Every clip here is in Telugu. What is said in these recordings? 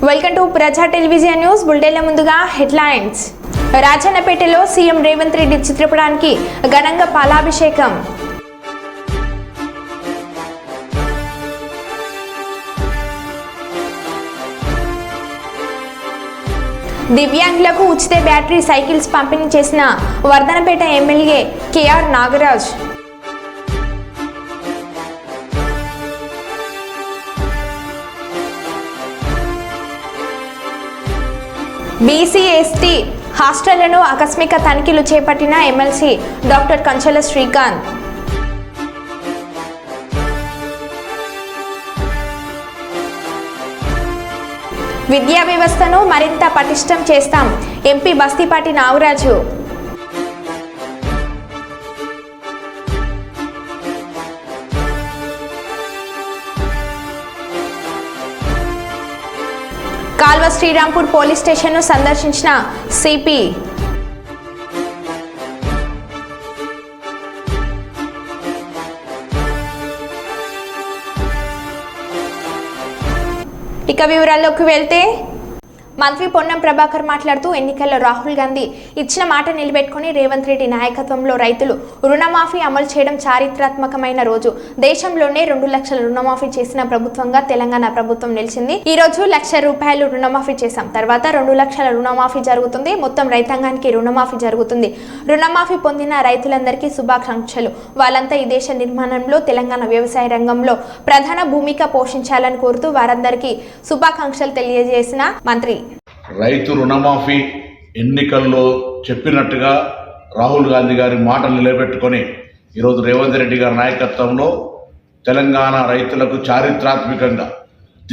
Welcome to Praja television news బులెటిన్ల ముందుగా హెడ్లైన్స్. రాజన్నపేటలో సీఎం రేవంత్ రెడ్డి చిత్రపటానికి ఘనంగా పాలాభిషేకం. దివ్యాంగులకు ఉచిత బ్యాటరీ సైకిల్స్ పంపిణీ చేసిన Vardhannapet MLA KR Nagaraj. BC ST హాస్టళ్లను ఆకస్మిక తనిఖీలు చేపట్టిన ఎమ్మెల్సీ డాక్టర్ కంచెల శ్రీకాంత్. విద్యా వ్యవస్థను మరింత పటిష్టం చేస్తాం ఎంపీ బస్తీపాటి నాగరాజు. కాల్వ శ్రీరాంపూర్ పోలీస్ స్టేషన్ను సందర్శించిన సిపి. ఇక వివరాల్లోకి వెళ్తే మంత్రి పొన్నం ప్రభాకర్ మాట్లాడుతూ ఎన్నికల్లో రాహుల్ గాంధీ ఇచ్చిన మాట నిలబెట్టుకుని రేవంత్ రెడ్డి నాయకత్వంలో రైతులు రుణమాఫీ అమలు చేయడం చారిత్రాత్మకమైన రోజు. దేశంలోనే 2 లక్షల రుణమాఫీ చేసిన ప్రభుత్వంగా తెలంగాణ ప్రభుత్వం నిలిచింది. ఈ రోజు ₹1,00,000 రుణమాఫీ చేశాం. తర్వాత 2 లక్షల రుణమాఫీ జరుగుతుంది. మొత్తం రైతాంగానికి రుణమాఫీ జరుగుతుంది. రుణమాఫీ పొందిన రైతులందరికీ శుభాకాంక్షలు. వాళ్ళంతా ఈ దేశ నిర్మాణంలో తెలంగాణ వ్యవసాయ రంగంలో ప్రధాన భూమిక పోషించాలని కోరుతూ వారందరికీ శుభాకాంక్షలు తెలియజేసిన మంత్రి రైతు రుణమాఫీ ఎన్నికల్లో చెప్పినట్టుగా రాహుల్ గాంధీ గారి మాటలు నిలబెట్టుకొని ఈరోజు రేవంత్ రెడ్డి గారి నాయకత్వంలో తెలంగాణ రైతులకు చారిత్రాత్మకంగా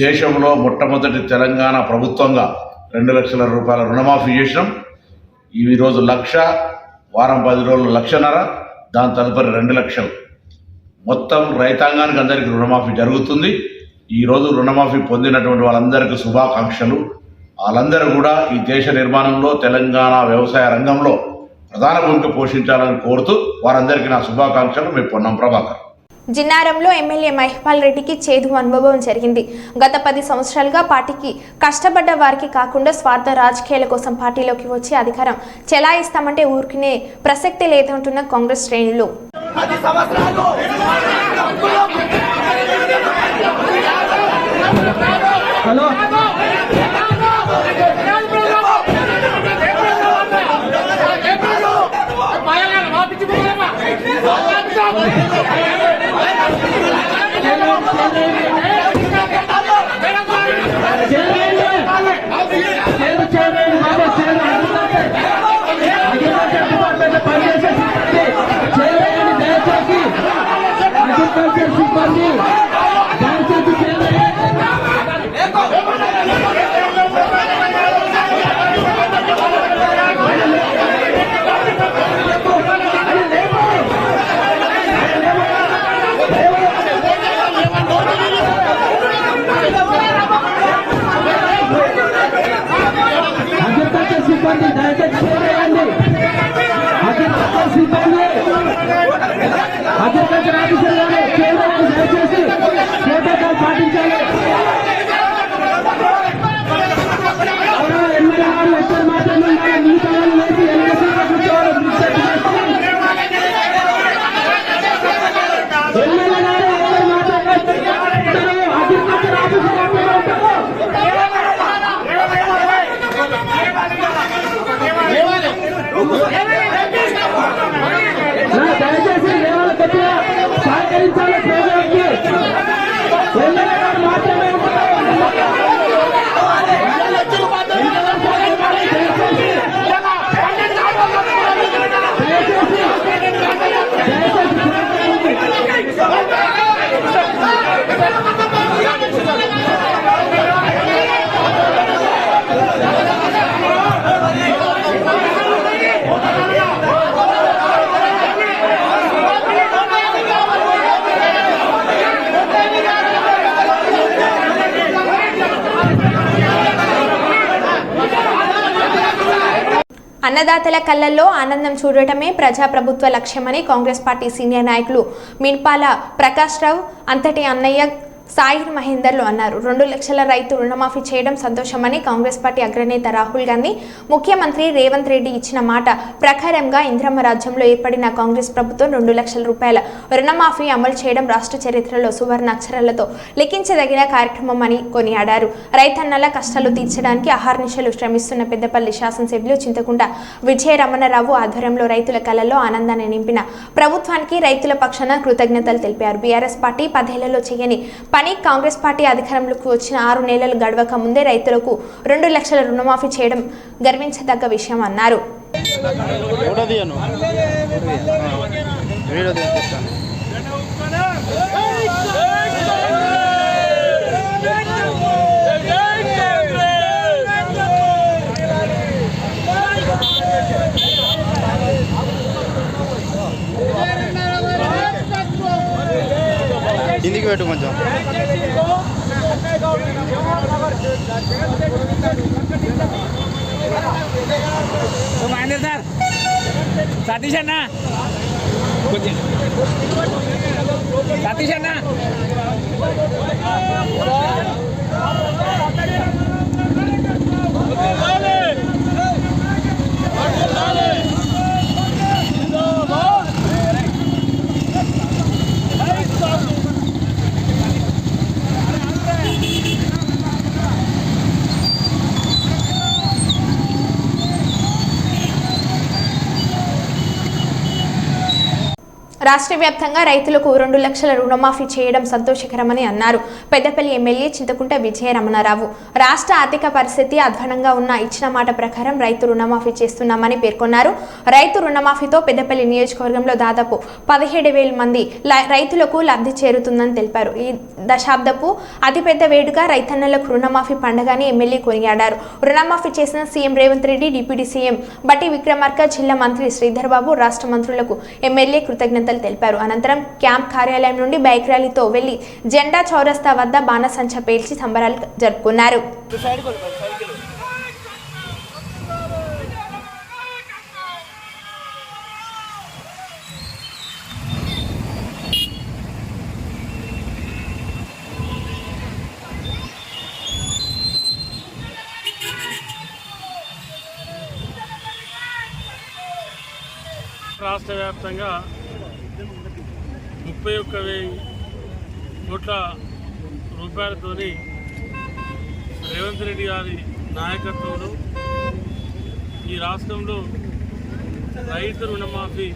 దేశంలో మొట్టమొదటి తెలంగాణ ప్రభుత్వంగా 2 లక్షల రూపాయల రుణమాఫీ చేసినాం. ఈరోజు 1,00,000, వారం 10 రోజులు 1,50,000, దాని తదుపరి 2 లక్షలు మొత్తం రైతాంగానికి అందరికీ రుణమాఫీ జరుగుతుంది. ఈరోజు రుణమాఫీ పొందినటువంటి వాళ్ళందరికీ శుభాకాంక్షలు. వాళ్ళందరూ కూడా ఈ దేశ నిర్మాణంలో తెలంగాణ వ్యవసాయ రంగంలో ప్రధాన భూమిక పోషించాలని కోరుతూ వారందరికీ నా శుభాకాంక్షలు. మీ పొన్నం ప్రభాకర్. జిన్నారంలో ఎమ్మెల్యే మహిపాల్ రెడ్డికి చేదు అనుభవం జరిగింది. గత 10 సంవత్సరాలుగా పార్టీకి కష్టపడ్డ వారికి కాకుండా స్వార్థ రాజకీయాల కోసం పార్టీలోకి వచ్చి అధికారం చెలాయిస్తామంటే ఊరుకునే ప్రసక్తి లేదంటున్న కాంగ్రెస్ శ్రేణులు. అన్నదాతల కళ్ళల్లో ఆనందం చూడటమే ప్రజాప్రభుత్వ లక్ష్యమని కాంగ్రెస్ పార్టీ సీనియర్ నాయకులు మిన్పాల ప్రకాష్ రావు, అంతటి అన్నయ్య సాయిర్ మహేందర్లు అన్నారు. 2 లక్షల రైతు రుణమాఫీ చేయడం సంతోషమని కాంగ్రెస్ పార్టీ అగ్రనేత రాహుల్ గాంధీ ముఖ్యమంత్రి రేవంత్ రెడ్డి ఇచ్చిన మాట ప్రకారంగా ఇంద్రమ్మ రాజ్యంలో ఏర్పడిన కాంగ్రెస్ ప్రభుత్వం 2 లక్షల రూపాయల రుణమాఫీ అమలు చేయడం రాష్ట్ర చరిత్రలో సువర్ణ అక్షరాలతో లిఖించదగిన కార్యక్రమం అని కొనియాడారు. రైతన్నల కష్టాలు తీర్చడానికి అహర్నిశలు శ్రమిస్తున్న పెద్దపల్లి శాసనసభ్యులు చింతకుంట విజయ రమణరావు ఆధ్వర్యంలో రైతుల కళల్లో ఆనందాన్ని నింపిన ప్రభుత్వానికి రైతుల పక్షాన కృతజ్ఞతలు తెలిపారు. బీఆర్ఎస్ పార్టీ 10 ఏళ్లలో చేయని పని కాంగ్రెస్ పార్టీ అధికారంలోకి వచ్చిన 6 నెలలు గడవక ముందే రైతులకు 2 లక్షల రుణమాఫీ చేయడం గర్వించదగ్గ విషయం అన్నారు. కిందికి పెట్టు కొంచెం. మహేందర్ సార్, సతీష్ అన్న, సతీష్ అన్న, రాష్ట్ర వ్యాప్తంగా రైతులకు 2 లక్షల రుణమాఫీ చేయడం సంతోషకరమని అన్నారు. పెద్దపల్లి ఎమ్మెల్యే చింతకుంట విజయ రమణరావు రాష్ట్ర ఆర్థిక పరిస్థితి అధ్వానంగా ఉన్న ఇచ్చిన మాట ప్రకారం రైతు రుణమాఫీ చేస్తున్నామని పేర్కొన్నారు. రైతు రుణమాఫీతో పెద్దపల్లి నియోజకవర్గంలో దాదాపు 17,000 మంది రైతులకు లబ్ధి చేరుతుందని తెలిపారు. ఈ దశాబ్దపు అతిపెద్ద వేడుక రైతన్నలకు రుణమాఫీ పండుగని ఎమ్మెల్యే కొనియాడారు. రుణమాఫీ చేసిన CM Revanth Reddy, deputy CM బట్టి విక్రమార్క, జిల్లా మంత్రి శ్రీధర్ బాబు, రాష్ట్ర మంత్రులకు ఎమ్మెల్యే కృతజ్ఞతలు తెలిపారు. అనంతరం క్యాంప్ కార్యాలయం నుండి బైక్ ర్యాలీతో వెళ్లి జెండా చౌరస్తా వద్ద బాణసంచా పేల్చి సంబరాలు జరుపుకున్నారు. రాష్ట్ర వ్యాప్తంగా 31,000 కోట్ల రూపాయలతోని రేవంత్ రెడ్డి గారి నాయకత్వంలో ఈ రాష్ట్రంలో రైతు రుణమాఫీ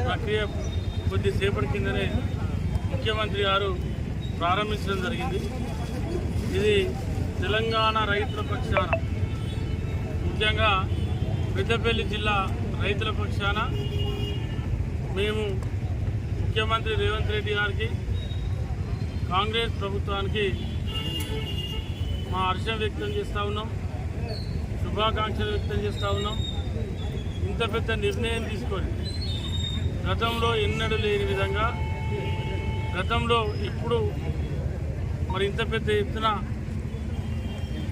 ప్రక్రియ కొద్దిసేపటి కిందనే ముఖ్యమంత్రి గారు ప్రారంభించడం జరిగింది. ఇది తెలంగాణ రైతుల పక్షాన, ముఖ్యంగా పెద్దపల్లి జిల్లా రైతుల పక్షాన మేము ముఖ్యమంత్రి రేవంత్ రెడ్డి గారికి, కాంగ్రెస్ ప్రభుత్వానికి మా హర్షం వ్యక్తం చేస్తూ ఉన్నాం, శుభాకాంక్షలు వ్యక్తం చేస్తూ ఉన్నాం. ఇంత పెద్ద నిర్ణయం తీసుకొని గతంలో ఎన్నడూ లేని విధంగా, గతంలో ఎప్పుడు మరి ఇంత పెద్ద ఎత్తున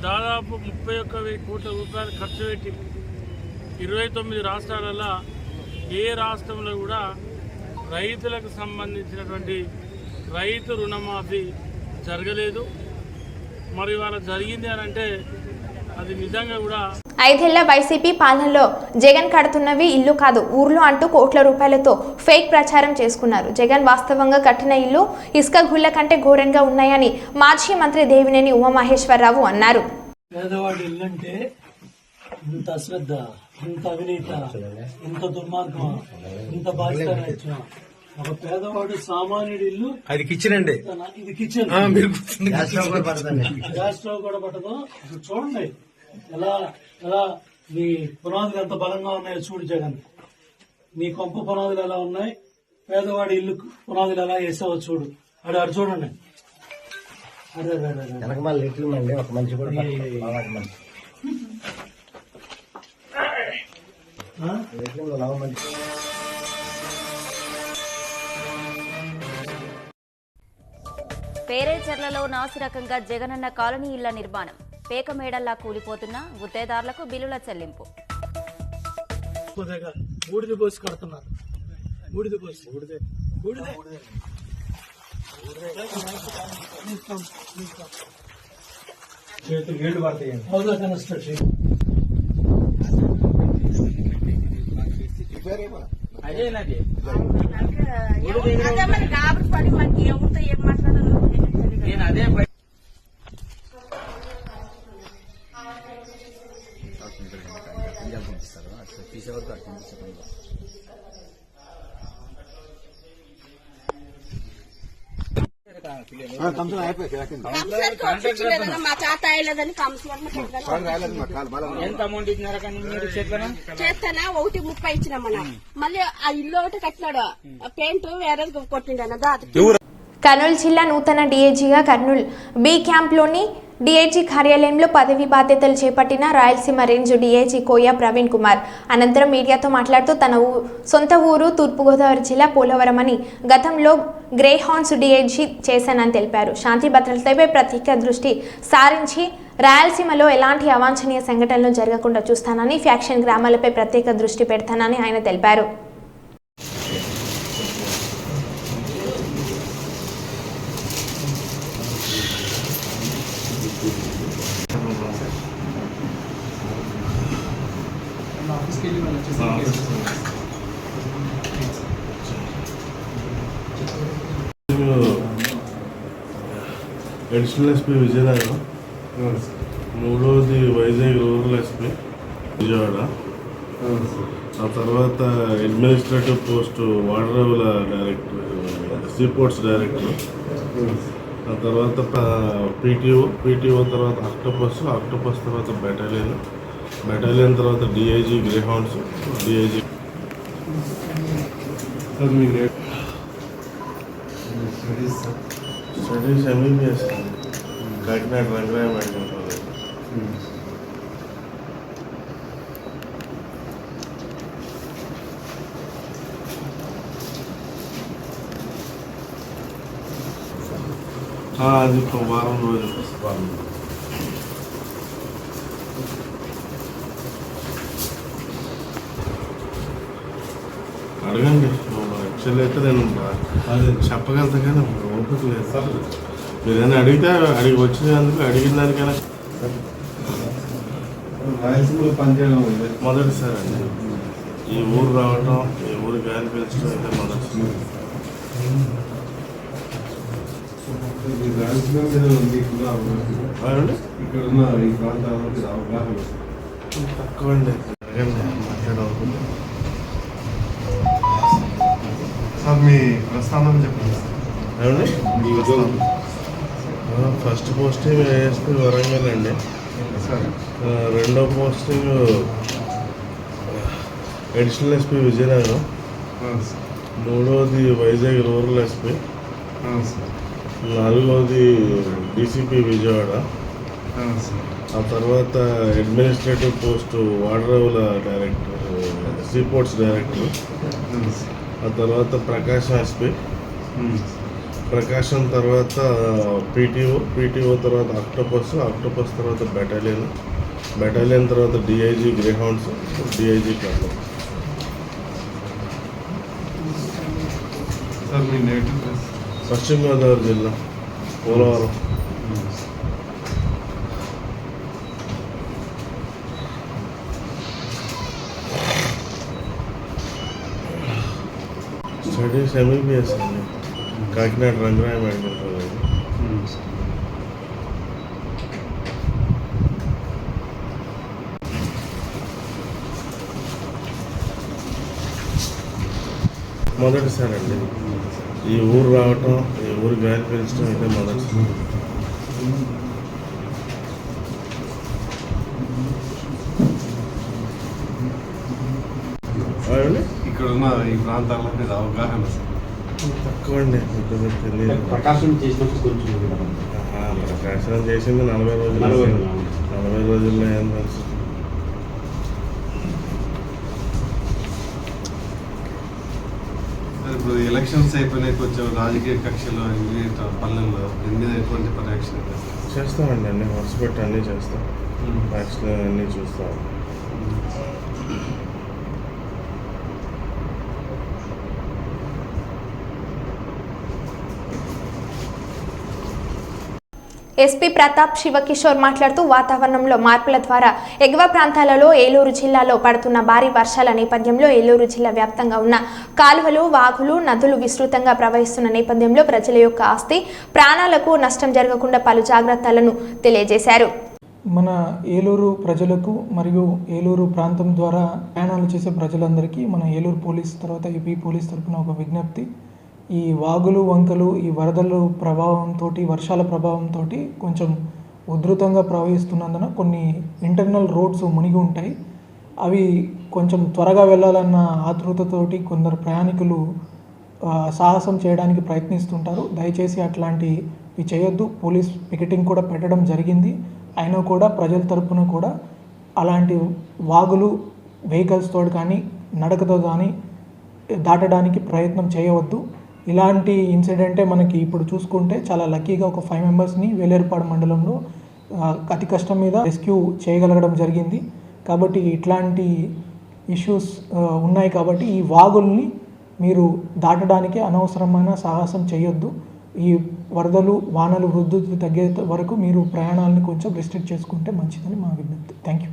దాదాపు 31,000 కోట్ల రూపాయలు ఖర్చు పెట్టి 29 రాష్ట్రాలలో ఏ రాష్ట్రంలో కూడా రైతులకు సంబంధించినటువంటి రైతు రుణమాఫీ జరగలేదు. మరి వాళ్ళ జరిగింది అని అంటే అది నిజంగా కూడా 5 ఏళ్ల వైసీపీ పాలనలో జగన్ కడుతున్నవి ఇల్లు కాదు ఊర్లు అంటూ కోట్ల రూపాయలతో ఫేక్ ప్రచారం చేసుకున్నారు. జగన్ వాస్తవంగా కట్టిన ఇల్లు ఇసుక గుళ్ల కంటే ఘోరంగా ఉన్నాయని మాజీ మంత్రి దేవినేని ఉమామహేశ్వరరావు అన్నారు. పేదవాడి ఇల్లంటే ఇంత అశ్రద్ధ, ఇంత అవినీత, ఇంత దుర్మార్గం, ఇంత బాధ్యత. ఒక పేదవాడు సామాన్యుడి ఇల్లు అది కిచెన్ అండి, ఇది కిచెన్, గ్యాస్ స్టవ్ కూడా పట్టదు. అసలు చూడండి ఎలా ఎలా మీ పునాదులు ఎంత బలంగా ఉన్నాయో చూడు జగన్. నీ కొంప పునాదులు ఎలా ఉన్నాయి, పేదవాడి ఇల్లు పునాదులు ఎలా వేసావో చూడు. అడు చూడండి. అరే ఒక మనిషి కూడా పేరేచర్లలో నాసిరకంగా జగనన్న కాలనీ ఇళ్ల నిర్మాణం, పేకమేడల్లా కూలిపోతున్న గుత్తేదారులకు బిల్లుల చెల్లింపు. బూడిద పోసి కడుతున్నారు. బూడిద పోసి చేతులు ఏళ్ళు పడతాయి హౌస్ కన్స్ట్రక్షన్ అదే నాది పడి మనకి ఎవరితో ఏం మాట్లాడాలో నేను అదే మా చేత అయ్యలేదని కౌన్సిలర్ ఎంత అమౌంట్ ఇచ్చినారా కానీ మీరు చేస్తానా చేస్తానా 1.30 ఇచ్చినామన్నా మళ్ళీ ఆ ఇల్లు ఒకటి కట్టినాడు పెయింట్ వేరే కొట్టిండన్న దాదాపు కర్నూలు జిల్లా నూతన డీఐజీగా కర్నూలు బి క్యాంప్లోని డీఐజీ కార్యాలయంలో పదవి బాధ్యతలు చేపట్టిన రాయలసీమ రేంజ్ డీఐజీ కోయ ప్రవీణ్ కుమార్ అనంతరం మీడియాతో మాట్లాడుతూ తన సొంత ఊరు తూర్పుగోదావరి జిల్లా పోలవరం అని గతంలో గ్రే హార్న్స్ డీఐజీ చేశానని తెలిపారు. శాంతి భద్రతలపై ప్రత్యేక దృష్టి సారించి రాయలసీమలో ఎలాంటి అవాంఛనీయ సంఘటనలు జరగకుండా చూస్తానని ఫ్యాక్షన్ గ్రామాలపై ప్రత్యేక దృష్టి పెడతానని ఆయన తెలిపారు. అడిషనల్ ఎస్పీ విజయనగరం, మూడవది వైజాగ్ రూరల్ ఎస్పీ విజయవాడ, ఆ తర్వాత అడ్మినిస్ట్రేటివ్ పోస్ట్ వాడరేవుల డైరెక్టర్, సీపోర్ట్స్ డైరెక్టర్, ఆ తర్వాత పీటీఓ తర్వాత ఆక్టోపస్ తర్వాత బెటాలియన్ తర్వాత DIG Greyhounds, DIG studies MBBS Kakinada Rangaraya medical college. అది వారం రోజులు. అడగండి. యాక్చువల్లీ అయితే నేను అది చెప్పగలుగుతా కానీ ఓపిక లేదు. మీరైనా అడిగితే వచ్చినందుకు అడిగిన దానికైనా రాయలసీమలో పనిచేయడం మొదటిసారి అండి. ఈ ఊరు రావటం, ఈ ఊరు గాలి పీల్చడం అయితే మొదటిసారి. రాయలసీమ మీద మీకు ఇక్కడ ఉన్న ఈ ప్రాంతాల్లో మీద అవగాహన తక్కువ అండి. అడగండి, మాట్లాడవుతుంది. సార్ మీ ప్రస్థానం చెప్పండి. ఏమండి? ఫస్ట్ పోస్టింగ్ ఏఎస్పీ వరంగల్ అండి. రెండో పోస్టింగ్ అడిషనల్ ఎస్పీ విజయనగరం, మూడవది వైజాగ్ రూరల్ ఎస్పీ, నాలుగవది డీసీపీ విజయవాడ, ఆ తర్వాత అడ్మినిస్ట్రేటివ్ పోస్ట్ వాడరేవుల డైరెక్టర్, సీపోర్ట్స్ డైరెక్టర్, ఆ తర్వాత ప్రకాశం ఎస్పీ, ప్రకాశం తర్వాత పీటీఓ తర్వాత ఆక్టోపస్ తర్వాత బెటాలియన్ తర్వాత DIG Greyhounds, DIG Kurnool. Sir మీ నేటివ్ పశ్చిమ గోదావరి జిల్లా పోలవరం. స్టడీస్ ఎంబీబీఎస్ అండి, కాకినాడ రంగరాయ మెడికల్ కాలేజ్. మొదటిసారి అండి. ఈ ఊరు రావటం, ఈ ఊరు గాలి పీల్చడం అయితే మొదటిసారి. ఇక్కడ ఉన్న ఈ ప్రాంతాల మీద అవగాహన తక్కువ అండి. తెలియదు. ప్రకాశం చేసినప్పుడు కొంచెం ప్రకాశనం చేసింది 40 రోజుల్లో ఏం తెలుసు. ఇప్పుడు ఎలక్షన్స్ అయిపోయినాయి, కొంచెం రాజకీయ కక్షలు పల్లెల్లో దీని మీద ఎటువంటి పర్యవేక్షణ చేస్తామండి. అన్ని హాస్పిటల్ అన్నీ చేస్తాం, వ్యాక్సిన్ అన్నీ చూస్తాం. ఎస్పీ ప్రతాప్ శివకిషోర్ మాట్లాడుతూ వాతావరణంలో మార్పుల ద్వారా ఎగువ ప్రాంతాలలో ఏలూరు జిల్లాలో పడుతున్న భారీ వర్షాల నేపథ్యంలో ఏలూరు జిల్లా వ్యాప్తంగా ఉన్న కాలువలు, వాగులు, నదులు విస్తృతంగా ప్రవహిస్తున్న నేపథ్యంలో ప్రజల యొక్క ఆస్తి, ప్రాణాలకు నష్టం జరగకుండా పలు జాగ్రత్తలను తెలియజేశారు. మన ఏలూరు ప్రజలకు మరియు ఏలూరు ప్రాంతం ద్వారా ప్రయాణాలు చేసే ప్రజలందరికీ మన ఏలూరు పోలీస్ తర్వాత ఏపీ పోలీస్ తరఫున ఒక విజ్ఞప్తి. ఈ వాగులు, వంకలు, ఈ వరదల ప్రభావంతో, వర్షాల ప్రభావంతో కొంచెం ఉధృతంగా ప్రవహిస్తున్నందున కొన్ని ఇంటర్నల్ రోడ్స్ మునిగి ఉంటాయి. అవి కొంచెం త్వరగా వెళ్ళాలన్న ఆతృతతోటి కొందరు ప్రయాణికులు సాహసం చేయడానికి ప్రయత్నిస్తుంటారు. దయచేసి అట్లాంటివి చేయొద్దు. పోలీస్ పికెటింగ్ కూడా పెట్టడం జరిగింది. అయినా కూడా ప్రజల తరపున కూడా అలాంటి వాగులు వెహికల్స్తో కానీ నడకతో కానీ దాటడానికి ప్రయత్నం చేయవద్దు. ఇలాంటి ఇన్సిడెంటే మనకి ఇప్పుడు చూసుకుంటే చాలా లక్కీగా ఒక 5 మెంబర్స్ని వేలేరుపాడు మండలంలో అతి కష్టం మీద రెస్క్యూ చేయగలగడం జరిగింది. కాబట్టి ఇట్లాంటి ఇష్యూస్ ఉన్నాయి. కాబట్టి ఈ వాగుల్ని మీరు దాటడానికి అనవసరమైన సాహసం చేయొద్దు. ఈ వరదలు, వానలు వృద్ధి తగ్గే వరకు మీరు ప్రయాణాలను కొంచెం రిస్ట్రిక్ట్ చేసుకుంటే మంచిదని మా విజ్ఞప్తి. Thank you.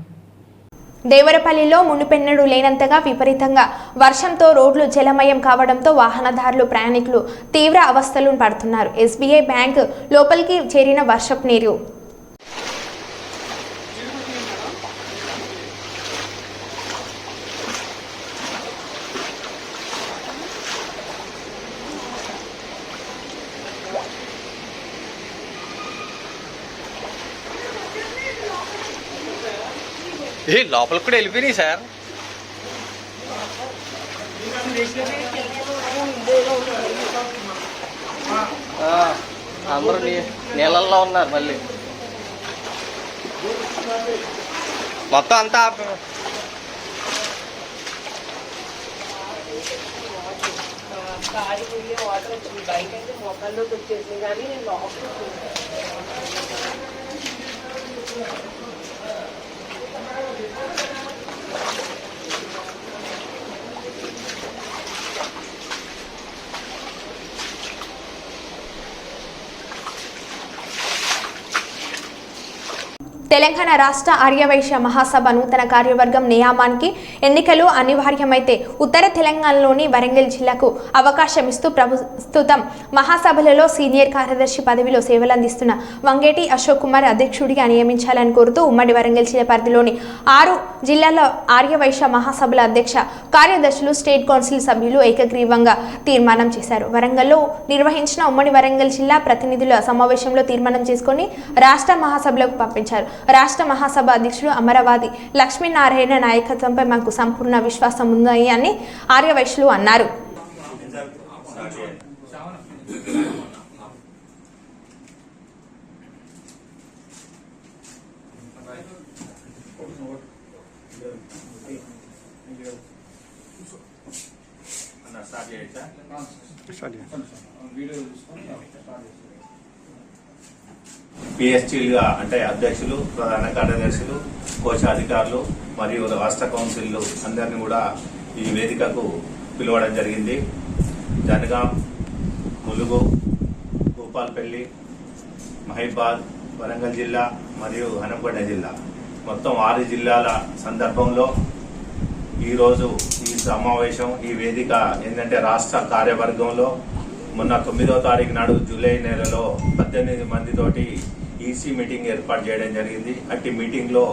దేవరపల్లిలో మునుపెన్నడూ లేనంతగా విపరీతంగా వర్షంతో రోడ్లు జలమయం కావడంతో వాహనదారులు, ప్రయాణికులు తీవ్ర అవస్థలు పడుతున్నారు. ఎస్బీఐ బ్యాంక్ లోపలికి చేరిన వర్షపు నీరు. లోపలికి కూడా వెళ్ళిపోయినాయి సార్. అందరూ నీళ్ళల్లో ఉన్నారు. మళ్ళీ మొత్తం అంతా వాటర్ వచ్చింది. బయట అయితే మొక్కల్లోకి వచ్చేసింది కానీ నేను లోపల తెలంగాణ రాష్ట్ర ఆర్యవైశ్య మహాసభ నూతన కార్యవర్గం నియామానికి ఎన్నికలు అనివార్యమైతే ఉత్తర తెలంగాణలోని వరంగల్ జిల్లాకు అవకాశం ఇస్తూ ప్రస్తుతం మహాసభలలో సీనియర్ కార్యదర్శి పదవిలో సేవలందిస్తున్న వంగేటి అశోక్ కుమార్ అధ్యక్షుడిగా నియమించాలని కోరుతూ ఉమ్మడి వరంగల్ జిల్లా పరిధిలోని 6 జిల్లాల ఆర్యవైశ్య మహాసభల అధ్యక్ష కార్యదర్శులు, స్టేట్ కౌన్సిల్ సభ్యులు ఏకగ్రీవంగా తీర్మానం చేశారు. వరంగల్లో నిర్వహించిన ఉమ్మడి వరంగల్ జిల్లా ప్రతినిధుల సమావేశంలో తీర్మానం చేసుకుని రాష్ట్ర మహాసభలకు పంపించారు. రాష్ట్ర మహాసభ అధ్యక్షుడు అమరవాది లక్ష్మీనారాయణ నాయకత్వంపై మాకు సంపూర్ణ విశ్వాసం ఉంది అని ఆర్యవైశ్యులు అన్నారు. పిఎస్టీలుగా అంటే అధ్యక్షులు, ప్రధాన కార్యదర్శులు, కోశాధికారులు మరియు రాష్ట్ర కౌన్సిల్ అందరినీ కూడా ఈ వేదికకు పిలవడం జరిగింది. జనగాం, ములుగు, భూపాల్పల్లి, మహబూబాద్, వరంగల్ జిల్లా మరియు హనుమకొండ జిల్లా మొత్తం 6 జిల్లాల సందర్భంలో ఈరోజు ఈ సమావేశం, ఈ వేదిక ఏంటంటే రాష్ట్ర కార్యవర్గంలో మొన్న 9వ తారీఖు నాడు జూలై నెలలో 18 మందితోటి ఈసీ మీటింగ్ ఏర్పాటు చేయడం జరిగింది. అట్టి మీటింగ్లో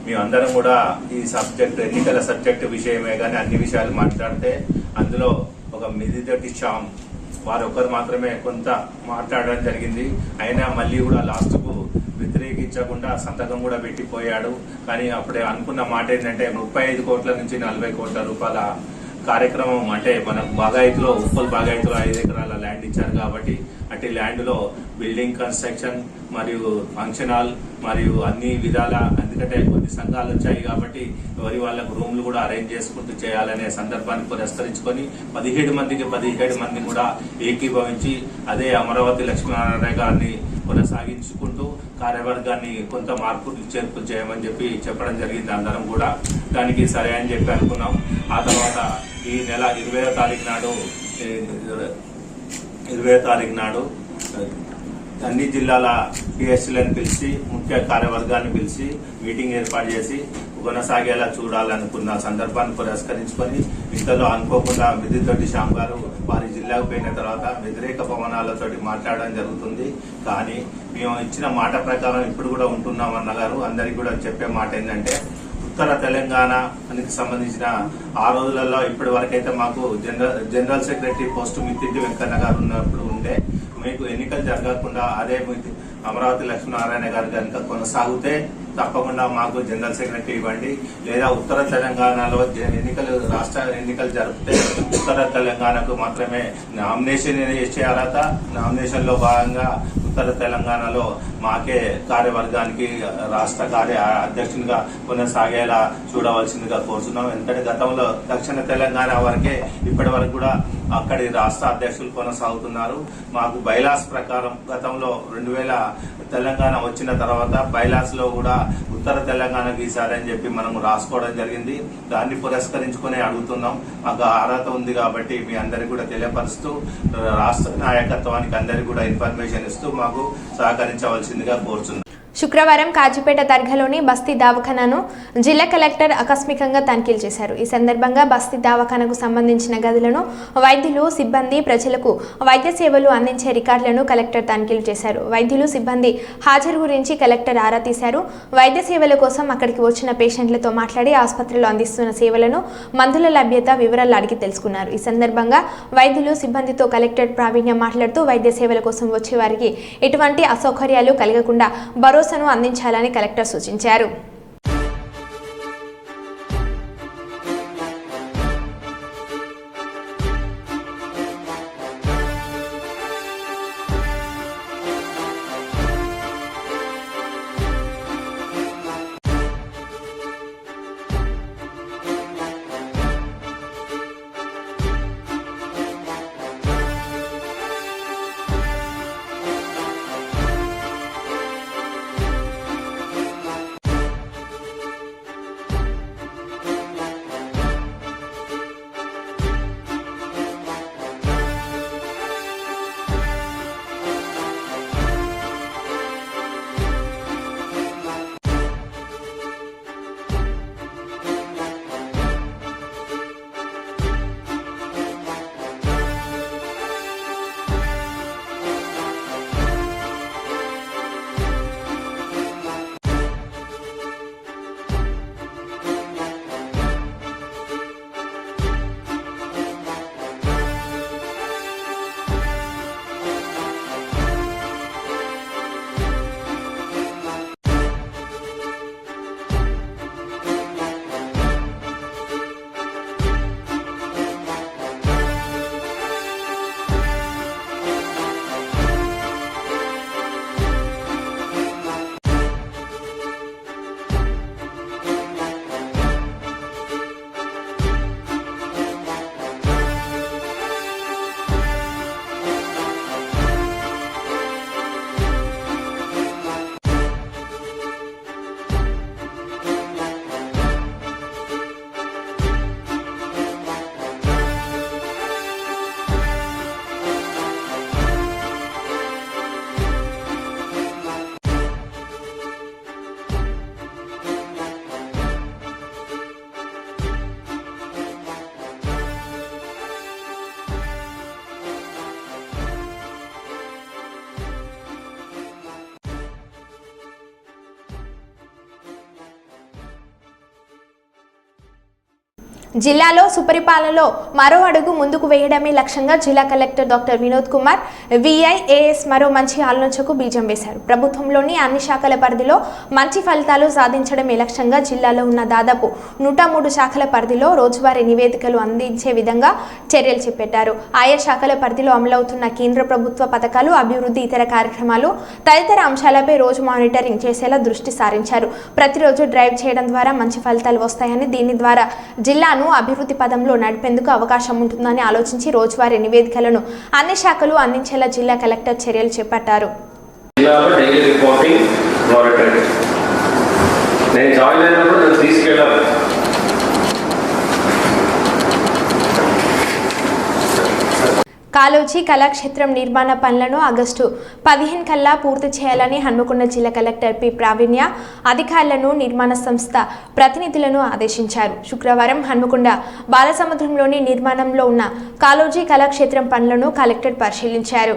మేమందరం కూడా ఈ సబ్జెక్ట్, ఎన్నికల సబ్జెక్టు విషయమే కానీ అన్ని విషయాలు మాట్లాడితే అందులో ఒక మిదిదొడ్డి శ్యామ్ వారు ఒక్కరు మాత్రమే కొంత మాట్లాడడం జరిగింది. అయినా మళ్ళీ కూడా లాస్ట్కు వ్యతిరేకించకుండా సంతకం కూడా పెట్టిపోయాడు. కానీ అప్పుడే అనుకున్న మాట ఏంటంటే 35 కోట్ల నుంచి 40 కోట్ల రూపాయల కార్యక్రమం అంటే మన బాగాయతులో, ఉప్పల్ బాగాయతులో 5 ఎకరాల ల్యాండ్ ఇచ్చారు కాబట్టి అటు ల్యాండ్లో బిల్డింగ్ కన్స్ట్రక్షన్ మరియు ఫంక్షన్ హాల్ మరియు అన్ని విధాల, ఎందుకంటే కొన్ని సంఘాలు వచ్చాయి కాబట్టి ఎవరి వాళ్ళకు రూమ్లు కూడా అరేంజ్ చేసుకుంటూ చేయాలనే సందర్భాన్ని పురస్కరించుకొని 17 మందికి 17 మంది కూడా ఏకీభవించి అదే అమరావతి లక్ష్మీనారాయణ గారిని కొనసాగించుకుంటూ కార్యవర్గాన్ని కొంత మార్పులు చేర్పులు చేయమని చెప్పడం జరిగింది. అందరం కూడా దానికి సరే అని చెప్పి అనుకున్నాం. ఆ తర్వాత ఈ నెల 20వ తారీఖు నాడు అన్ని జిల్లాల పిఎస్సీలను పిలిచి ముఖ్య కార్యవర్గాన్ని పిలిచి మీటింగ్ ఏర్పాటు చేసి కొనసాగేలా చూడాలనుకున్న సందర్భాన్ని పురస్కరించుకొని ఇంతలో అనుకోకుండా మిద్దితోటి శ్యామ్ గారు వారి జిల్లాకు పోయిన తర్వాత వ్యతిరేక పవనాలతోటి మాట్లాడడం జరుగుతుంది. కానీ మేము ఇచ్చిన మాట ప్రకారం ఇప్పుడు కూడా ఉంటున్నాం అన్నగారు. అందరికీ కూడా చెప్పే మాట ఏంటంటే ఉత్తర తెలంగాణకి సంబంధించిన ఆ రోజులలో ఇప్పటి వరకైతే మాకు general secretary post Mittinti Venkanna గారు ఉన్నప్పుడు ఉండే మీకు ఎన్నికలు జరగకుండా అదే అమరావతి లక్ష్మీనారాయణ గారు కనుక కొనసాగితే తప్పకుండా మాకు జనరల్ సెక్రటరీ ఇవ్వండి, లేదా ఉత్తర తెలంగాణలో రాష్ట్ర ఎన్నికలు జరిపితే ఉత్తర తెలంగాణకు మాత్రమే నామినేషన్ చేయాలట. నామినేషన్ లో భాగంగా ఉత్తర తెలంగాణలో మాకే కార్యవర్గానికి రాష్ట్ర కార్య అధ్యక్షునిగా కొనసాగేలా చూడవలసిందిగా కోరుతున్నాం. ఎందుకంటే గతంలో దక్షిణ తెలంగాణ వరకే ఇప్పటి వరకు కూడా అక్కడి రాష్ట్ర అధ్యక్షులు కొనసాగుతున్నారు. మాకు బైలాస్ ప్రకారం గతంలో 2000 తెలంగాణ వచ్చిన తర్వాత బైలాస్ లో కూడా ఉత్తర తెలంగాణ గీసారని చెప్పి మనం రాసుకోవడం జరిగింది. దాన్ని పురస్కరించుకుని అడుగుతున్నాం. మాకు అర్హత ఉంది కాబట్టి మీ అందరికీ కూడా తెలియపరుస్తూ రాష్ట్ర నాయకత్వానికి అందరికీ కూడా ఇన్ఫర్మేషన్ ఇస్తూ మాకు సహకరించవలసిందిగా కోరుతున్నాం. శుక్రవారం కాజీపేట దర్గాలోని బస్తీ దవాఖానాను జిల్లా కలెక్టర్ ఆకస్మికంగా తనిఖీలు చేశారు. ఈ సందర్భంగా బస్తీ దవాఖానకు సంబంధించిన గదులను వైద్యులు సిబ్బంది ప్రజలకు వైద్య సేవలు అందించే రికార్డులను కలెక్టర్ తనిఖీలు చేశారు. వైద్యులు సిబ్బంది హాజరు గురించి కలెక్టర్ ఆరా తీశారు. వైద్య సేవల కోసం అక్కడికి వచ్చిన పేషెంట్లతో మాట్లాడి ఆసుపత్రిలో అందిస్తున్న సేవలను, మందుల లభ్యత వివరాలు అడిగి తెలుసుకున్నారు. ఈ సందర్భంగా వైద్యులు సిబ్బందితో కలెక్టర్ ప్రావీణ్యం మాట్లాడుతూ వైద్య సేవల కోసం వచ్చే వారికి ఎటువంటి అసౌకర్యాలు కలగకుండా భరోసాను అందించాలని కలెక్టర్ సూచించారు. జిల్లాలో సుపరిపాలనలో మరో అడుగు ముందుకు వేయడమే లక్ష్యంగా జిల్లా కలెక్టర్ డాక్టర్ వినోద్ కుమార్ విఐఏఎస్ మరో మంచి ఆలోచనకు బీజం వేశారు. ప్రభుత్వంలోని అన్ని శాఖల పరిధిలో మంచి ఫలితాలు సాధించడమే లక్ష్యంగా జిల్లాలో ఉన్న దాదాపు 103 శాఖల పరిధిలో రోజువారీ నివేదికలు అందించే విధంగా చర్యలు చేపట్టారు. ఆయా శాఖల పరిధిలో అమలవుతున్న కేంద్ర ప్రభుత్వ పథకాలు, అభివృద్ధి, ఇతర కార్యక్రమాలు తదితర అంశాలపై రోజు మానిటరింగ్ చేసేలా దృష్టి సారించారు. ప్రతిరోజు డ్రైవ్ చేయడం ద్వారా మంచి ఫలితాలు వస్తాయని, దీని ద్వారా జిల్లాను అభివృద్ధి పదంలో నడిపేందుకు అవకాశం ఉంటుందని ఆలోచించి రోజువారీ నివేదికలను అన్ని శాఖలు అందించేలా జిల్లా కలెక్టర్ చర్యలు చేపట్టారు. కాలోజీ కళాక్షేత్రం నిర్మాణ పనులను ఆగస్టు 15 కల్లా పూర్తి చేయాలని హన్మకొండ జిల్లా కలెక్టర్ పి ప్రావీణ్య అధికారులను నిర్మాణ సంస్థ ప్రతినిధులను ఆదేశించారు. శుక్రవారం హన్మకొండ బాలసముద్రంలోని నిర్మాణంలో ఉన్న కాలోజీ కళాక్షేత్రం పనులను కలెక్టర్ పరిశీలించారు.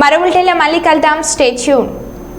మరో బులెటిన్లో మళ్ళీ కలుద్దాం. Stay tune.